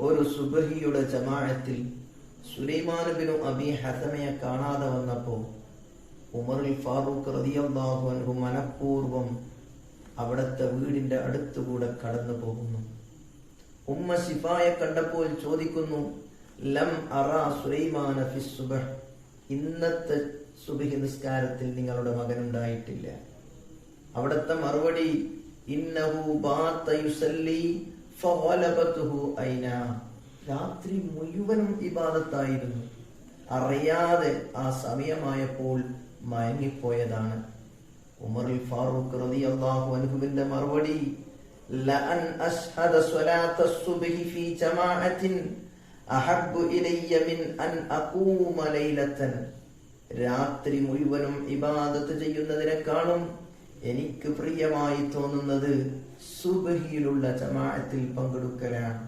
ഒരു സുബ്ഹിയുടെ ജമാഅത്തിൽ സുലൈമാൻ ബിൻ അബി ഹസമയെ കാണാതെ വന്നപ്പോൾ ഉമറുൽ ഫാറൂഖ് റളിയല്ലാഹു അൻഹു മനഃപൂർവ്വം അവിടുത്തെ വീടിന്റെ അടുത്തുകൂടെ കടന്നു പോകുന്നു. ഉമ്മ ശിഫായെ കണ്ടപ്പോൾ ചോദിക്കുന്നു, ലം അറാ സുലൈമാന ഫി സുബ്ഹ്, ഇന്നത്തെ സുബ്ഹി നിസ്കാരത്തിൽ നിങ്ങളുടെ മകൻ ഉണ്ടായിട്ടില്ല. അവിടുത്തെ മറുപടി, ഇന്നഹു ബാത യുസല്ലി ഫഗലബതുഹു ഐനാ, രാത്രി മുഴുവനും ഇബാദത്തായിരുന്നു, അറിയാതെ ആ സമയമായപ്പോൾ മയങ്ങിപ്പോയതാണ്. ഉമറുൽ ഫാറൂഖ് റളിയല്ലാഹു അൻഹുവിന്റെ മറുപടി, ലഅൻ അശ്ഹദ സ്വലാത്ത സുബ്ഹി ഫീ ജമാഅത്തിൻ അഹബ്ബു ഇലയ്യ മിൻ അൻ അഖൂമ ലൈലതൻ, രാത്രി മുഴുവനും ഇബാദത്ത് ചെയ്യുന്നതിനേക്കാളും എനിക്ക് പ്രിയമായി തോന്നുന്നത് സുബ്ഹിയിലുള്ള ജമാഅത്തിൽ പങ്കെടുക്കലാണ്.